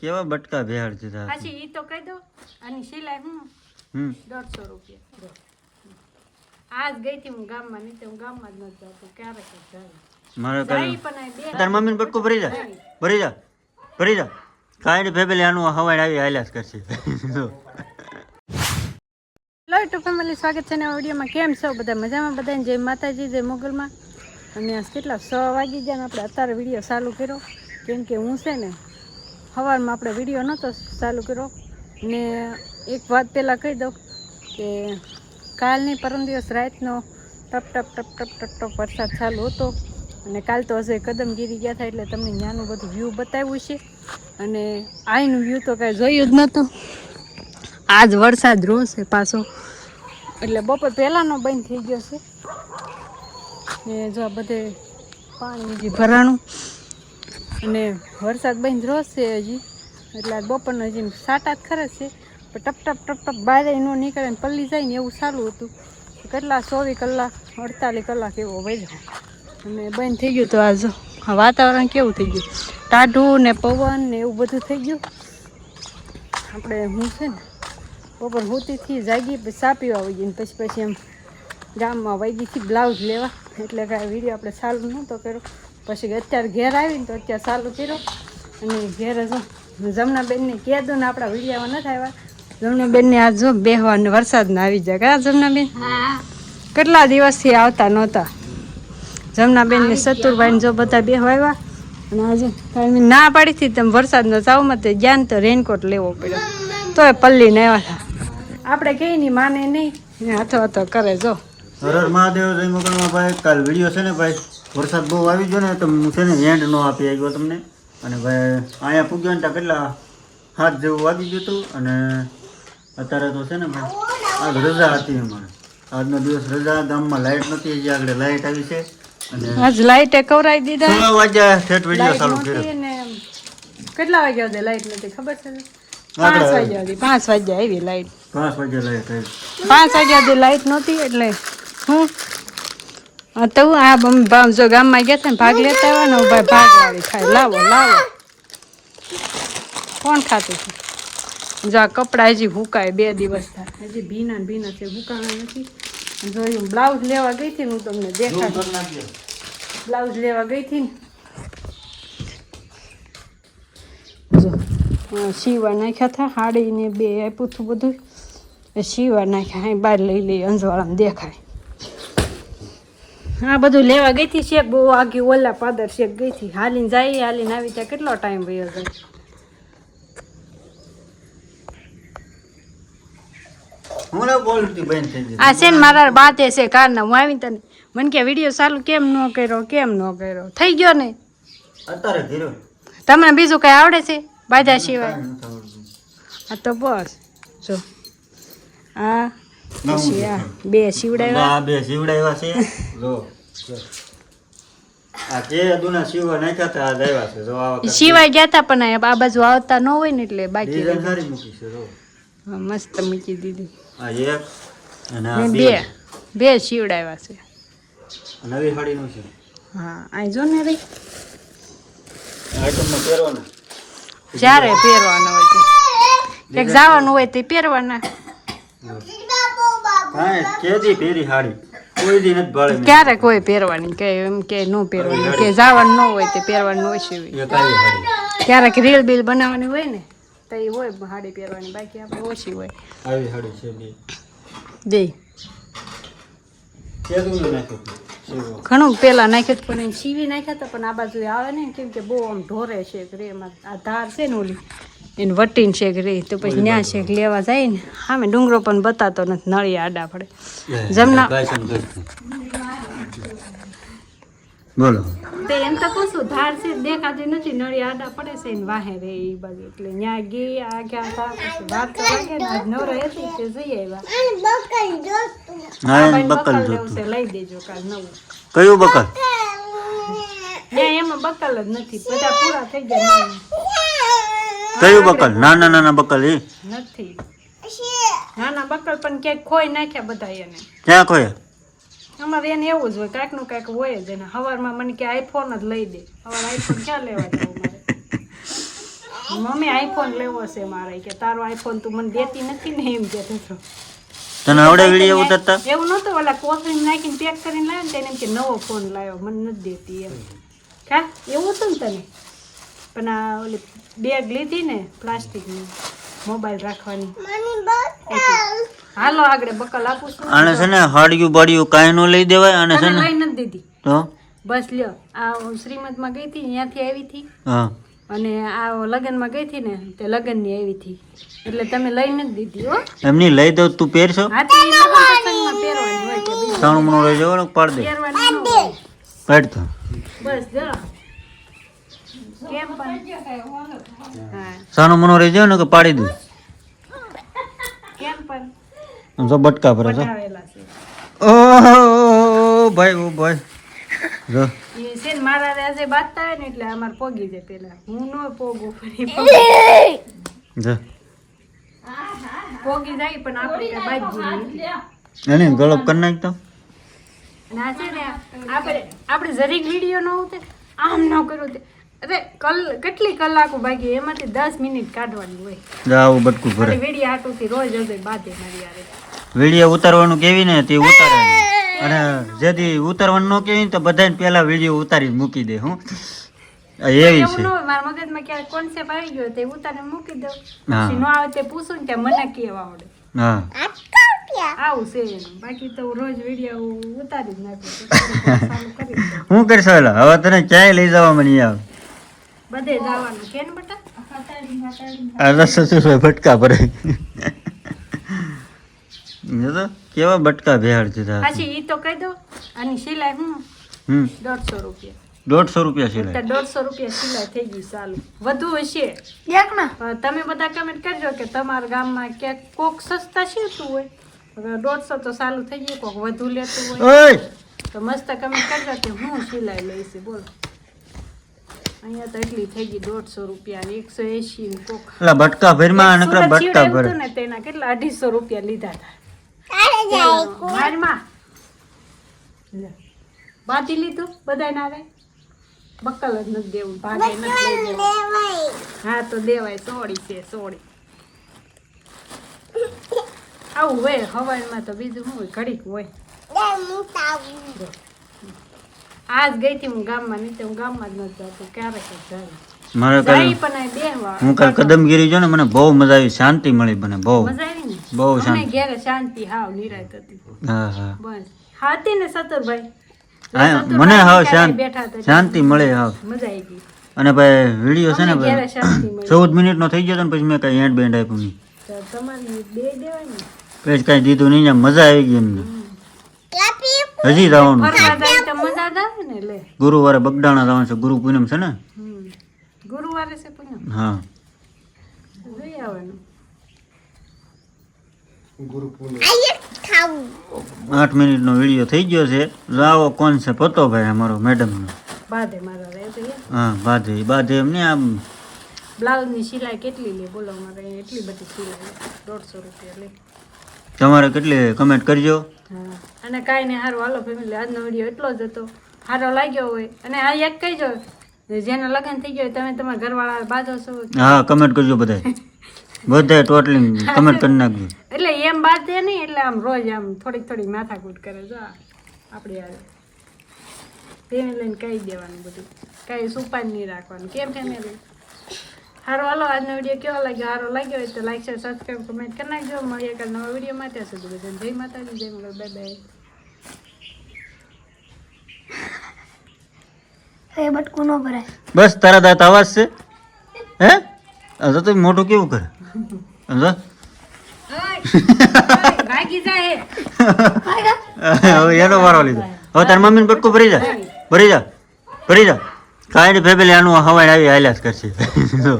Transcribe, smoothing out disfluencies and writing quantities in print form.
કેવા બટકા બેહાડ દીધા પાછી ઈ તો કહી દો આની સિલાઈ હું 150 રૂપિયા આજ ગઈ હતી હું ગામમાં નહીં તો હું ગામમાં જ નથી જાતો ક્યારેક જ જાય મારે જાય પણ બે તાર મમ્મીને બટકો ભરી જા કાંઈ ફેમિલી આનું હવાઈ આવી હાલ્યા જ કરશે હેલો ટુ ફેમિલી સ્વાગત છે નવા વિડીયોમાં કેમ છો બધા મજામાં બધાને જય માતાજી જય મોગલમાં અને આજ કેટલા 6 વાગી ગયા ને આપણે અત્યારે વિડીયો ચાલુ કર્યો કેમ કે હું છે ને સવારમાં આપણે વિડીયો નહોતો ચાલુ કર્યો ને એક વાત પહેલાં કહી દઉં કે કાલની પરમ દિવસ રાતનો ટપ ટપ ટપ ટપ ટપ ટપ વરસાદ ચાલુ હતો અને કાલ તો હજે કદમગીરી ગયા હતા એટલે તમને ત્યાંનું બધું વ્યૂ બતાવ્યું છે અને અહીંનું વ્યૂ તો કાંઈ જોયું જ નહોતું આજ વરસાદ રોશે પાછો એટલે બપોર પહેલાંનો બંધ થઈ ગયો છે ને જો આ બધે પાણી હજી ભરાણું અને વરસાદ બંધ રોશે હજી એટલે આજ બપોરનો હજી સાટા જ ખરે છે પણ ટપ ટપ ટપ ટપ બહાર ન નીકળે ને પલ્લી જાય ને એવું ચાલુ હતું કેટલા 24 કલાક 48 કલાક એવો વધ્યો અને બંધ થઈ ગયું તો આ જો વાતાવરણ કેવું થઈ ગયું ટાઢું ને પવન ને એવું બધું થઈ ગયું આપણે હું છે ને બપોર હુતીથી જાગી પછી ચા પીવા આવી ગઈ ને પછી એમ ગામમાં વૈગીથી બ્લાઉઝ લેવા એટલે કાંઈ વિડીયો આપણે ચાલુ નહોતો કર્યો પછી અત્યારે ઘેર આવીને તો અત્યારે ચાલુ કર્યો અને ઘેરે જો જમનાબેનને કહેતું ને આપણા વિડીયોમાં નથી આવ્યા જમનાબેનને આજ જો બેહવાને વરસાદને આવી જાય કા જમનાબેન કેટલા દિવસથી આવતા નહોતા જમનાબેનને સતુરભાઈને જો બધા બેહવા આવ્યા અને આજે કાંઈ ના પાડી હતી તમે વરસાદનો ચાવમાં તો જ્ઞાન તો રેનકોટ લેવો પડ્યો તોય પલ્લીને આવ્યા હતા આપણે કઈ નહીં માને નહીં હાથો હાથો કરે જો હર મહાદેવ જય મોગલમાં ભાઈ કાલ વિડીયો છે ને ભાઈ વરસાદ બહુ આવી ગયો ને તો હું છે ને એન્ડ નો આપી આવ્યો તમને અને ભાઈ અહીંયા પૂગ્યો ને ત્યાં કેટલા 7 જેવું વાગી ગયું હતું અને અત્યારે તો છે ને ભાઈ આજ રજા હતી અમારે આજનો દિવસ રજા ગામમાં લાઇટ નથી હજી આગળ લાઇટ આવી છે અને આજ લાઇટે કવરાઈ દીધા 6 વાગ્યા ઠેઠ વિડીયો ચાલુ કર્યો કેટલા વાગ્યા સુધી લાઇટ નથી ખબર છે 5 વાગ્યા સુધી 5 વાગ્યા આવી લાઇટ 5 વાગ્યા લાઇટ આવી 5 વાગ્યા સુધી લાઇટ નહોતી એટલે હું તો આ જો ગામમાં ગયા હતા ને ભાગ લેતા આવ્યા ને ભાઈ ભાગવાળી ખાય લાવો લાવો કોણ ખાતું છે જો આ કપડાં હજી હુકાય 2 દિવસ થાય હજી ભીના છે હુકાણા નથી જોયું બ્લાઉઝ લેવા ગઈ હતી ને હું તમને દેખાડું બ્લાઉઝ લેવા ગઈ હતી ને જો સીવા નાખ્યા હતા હાડીને 2 આપ્યું હતું બધું એ સીવા નાખ્યા અહીં બહાર લઈ લઈ અંજવાળામાં દેખાય આ બધું લેવા ગઈ હતી શેક બહુ આગી ઓલા પાદર શેક ગઈ હતી હાલીને જાય હાલીને આવી ત્યાં કેટલો ટાઈમ વયો જાય આ છે ને મારા બાતે છે કારના હું આવી તને મને કે વિડીયો ચાલુ કેમ ન કર્યો થઈ ગયો ને અત્યારે કર્યો તમને બીજું કઈ આવડે છે બાજા સિવાય આ તો બસ જો આ પછી આ 2 સીવડાવ્યા છે જો આ કે દુના સીવા નાખ્યા હતા આ આવ્યા છે જો આવા સિવાય ગયા હતા પણ આ બાજુ આવતા ન હોય ને એટલે બાકી ડિઝાઇન સારી મૂકી છે જો મસ્ત મૂકી દીધી આ એક અને આ 2 સીવડાવ્યા છે નવી સાડીનું છે હા આ જો ને રે આઈટમમાં પહેરવાના જ્યારે પહેરવાના હોય તે એક જવાનું હોય તે પહેરવાના કાંઈ કેદી પહેરી સાડી કોઈ દી નથી ભાળે ક્યારે કોઈ પહેરવાની કે એમ કે ન પહેરવાની કે જવાનું ન હોય તે પહેરવાનું ઓછી હોય એ કાંઈ સાડી ક્યારેક રીલ બિલ બનાવવાની હોય ને તો એ હોય સાડી પહેરવાની બાકી આપણે ઓછી હોય આવી સાડી છે દે કેદું નાખ્યું સીવો ઘણું પહેલાં નાખ્યું પણ એને સીવી નાખ્યા હતા પણ આ બાજુ આવે ને કેમ કે બહુ આમ ઢોરે છે રેમાં આ ધાર છે ને ઓલી એને વટીને શેક રે તો પછી ન્યા શેક લેવા જાય ને સામે ડુંગરો પણ બતાતો નથી નળી આડા પડે જમના બોલો તે એમ તો કહું છું ધાર છે દેખાતી નથી નળી આડા પડે છે ને વાહે રે એ બાજુ એટલે ન્યા ગઈ આ ક્યાં હતા પછી વાર તો લાગે ને આજ નવરા હતી તે જઈ આવ્યા બકલ લેવું છે લઈ દેજો કાલ નવું કયું બકલ ત્યાં એમાં બકલ જ નથી બધા પૂરા થઈ ગયા કયું બકલ નાના બકલ એ નથી નાના બકલ પણ ક્યાંક ખોઈ નાખ્યા બધા એને ક્યાં ખોયા અમારે એને એવું જ હોય કાંઈક નું કાંઈક હોય જ એને સવારમાં મને કે આઈફોન જ લઈ દે સવારે આઈફોન ક્યાં લેવા જવું મારે મમ્મી આઈફોન લેવો છે મારે કે તારો આઈફોન તું મને દેતી નથી ને એમ કહેતો હતો. તને આવડે વિડીયો ઉતારતા? એવું નહોતું ઓલા કોથળી નાખીને પેક કરીને લાવ્યો ને તેને એમ કે નવો ફોન લાવ્યો મને નથી દેતી એમ કા એવું હતું ને તને પણ આ ઓલી બેગ લીધી ને પ્લાસ્ટિકની મોબાઈલ રાખવાની હાલો આગળ બકલ આપું છું આને છે ને હાડિયું બાડિયું કાંઈ ન લઈ દેવાય આને છે તને ને લઈ નથી દીધી તો બસ લ્યો આ શ્રીમદમાં ગઈ હતી ત્યાંથી આવી હતી હા અને આ લગ્નમાં ગઈ હતી ને તે લગ્નની આવી હતી એટલે તમે લઈ નથી દીધી હો એમની લઈ દઉં તું પહેરશો? હાથી લગ્ન પ્રસંગમાં પહેરવાની હોય કે બીજું સાણું મણું રહી જવાનું પાડ દે પહેરવાની ન હોય. પાડ તો બસ જો કેમ પણ હા સાણું મણું રહી જાય ને કે પાડી દઉં કેમ પણ આમ તો બટકા ભરે છે. બનાવેલા છે ઓહો ભાઈ ઓ ભાઈ જો એ છે ને મારા રાજે બાંધતા હોય ને એટલે અમારે પોગી જાય પેલા હું ન પોગું ફરી જો પોગી જાય પણ આપણે કઈ બાજી નહીં એને ગળપ કરી નાખ તો અને આ છે ને આપણે જરીક વિડીયો ન ઉતે આમ ન કર્યું તે અરે કેટલી કલાકો બાકી એમાંથી 10 મિનિટ કાઢવાની હોય જા આવું બટકું ભરે વિડીયો આટુથી રોજ હશે બાધે મારી યારે વિડીયો ઉતારવાનું કેવી ને તે ઉતારે અને જેથી ઉતારવાનું ન કેવી ને તો બધાને પહેલા વિડીયો ઉતારી મૂકી દે હું એવી એવું છે ન હોય મારા મગજમાં ક્યાંક કોન્સેપ્ટ આવી ગયો તે ઉતારીને મૂકી દઉં હા. પછી ન આવે તે પૂછું ને કે મને કેવા આવડે હા આવું છે એનું બાકી તો રોજ વિડીયો ઉતારી જ નાખું ચાલુ કરી દઉં. હું કરશો એલા હવે તને ક્યાંય લઈ જવામાં નહીં આવે બધે જવાનું કે ને બટા આ રસ્તો શું બટકા ભરે જો તો કેવા બટકા ભેળ દીધા પાછી ઈ તો કહી દો આની સિલાઈ હું 150 રૂપિયા 150 રૂપિયા સિલાઈ તો 150 રૂપિયા સિલાઈ થઈ ગઈ ચાલુ વધુ હશે તમે બધા કમેન્ટ કરજો કે તમારા ગામમાં ક્યાંક કોક સસ્તા શીતું હોય હવે 150 તો ચાલુ થઈ ગયું કોક વધુ લેતું હોય ઓય તો મસ્ત કમેન્ટ કરજો કે હું સિલાઈ લઈશ બોલો અહીંયા તો એટલી થઈ ગઈ 150 રૂપિયા ને 180 કોક એલા બટકા ભરમાં નકરા સુરત બટકા ચીડ ભરે એમ તો ને તેના કેટલા 250 રૂપિયા લીધા હતા મારમાં લે. બાંધી લીધું બધાય ના રે બક્કલ જ નથી દેવું ભાગે નથી લઈ દેવું હા તો દેવાય સોડી છે સોડી આવું હોય હવારમાં તો બીજું શું હોય ઘડીક હોય આજ ગઈ હતી હું ગામમાં નહીં તો હું ગામમાં જ નથી જતો ક્યારેક જ જાય મારે જાય કાલ પણ આ બેહવા હું કાલ કદમગીરી જો ને મને બહુ મજા આવી શાંતિ મળી મને બહુ મજા આવી ને બહુ અમને શાંતિ ઘેરે શાંતિ હાવ નિરાંત હતી હા હા બસ હા હતી ને સતુરભાઈ હા સતુરભાઈ મને હાવ ક્યારેય બેઠા હતા શાંતિ મળે હાવ મજા આવી ગઈ અને ભાઈ વિડીયો છે ને અમને ઘેરે ભાઈ શાંતિ મળી 14 મિનિટનો થઈ ગયો તો ને પછી મેં કઈ હેન્ડ બેન્ડ આપ્યું નહીં તો તમારે બે દેવાય ને પછી કઈ દીધું નહીં આમ મજા આવી ગઈ એમને હજી જવાનું છે ફરવા જાય તો મજા જ આવે ને લે ગુરુવારે બગડાણા જવાનું છે ગુરુ પૂનમ છે ને ગુરુવારે છે પૂનમ હા જોઈ આવવાનું 8 મિનિટનો વિડીયો થઈ ગયો છે આવો કોન્સેપ્ટ હતો ભાઈ અમારો મેડમનો બાધે મારા રહે તો હા બાધે એમને આમ બ્લાઉઝની સિલાઈ કેટલી લે બોલો મારે એટલી બધી સિલાઈ 150 રૂપિયા લે તમારે કેટલી કમેન્ટ કરજો હા અને કાંઈ નહીં સારું હાલો ફેમિલી આજનો વિડીયો એટલો જ હતો સારો લાગ્યો હોય અને આ એક કહીજો જેના લગ્ન થઈ ગયો હોય તમે તમારા ઘરવાળા બાજો છો હા કમેન્ટ કરજો બધાય ટોટલી કમેન્ટ કરી નાખજો એટલે એમ બાંધે નહીં એટલે આમ રોજ આમ થોડીક માથાકૂટ કરે જો આપણે આવે ફેમિલીને કહી દેવાનું બધું કાંઈ સુપાન નહીં રાખવાનું કેમ ફેમિલી સારું હાલો આજનો વિડીયો કેવો લાગ્યો સારો લાગ્યો હોય તો લાઈક શેર સબસ્ક્રાઈબ કમેન્ટ કરી નાખજો મળીએ કાલ નવા વિડીયોમાં ત્યાં સુધી બધાને જય માતાજી જય મંગળ બાય બાય બટકું ન ભરાય બસ તારા દાંત આવાજ છે હે આ તો મોટું કેવું કરે સમજો ભાગી જાય હવે એનો વારો લીધો હવે તાર મમ્મીને બટકું ભરી જા કાંઈ નહીં ફેમિલી આનું હવાઈ આવી હાલ્યા જ કરશે જો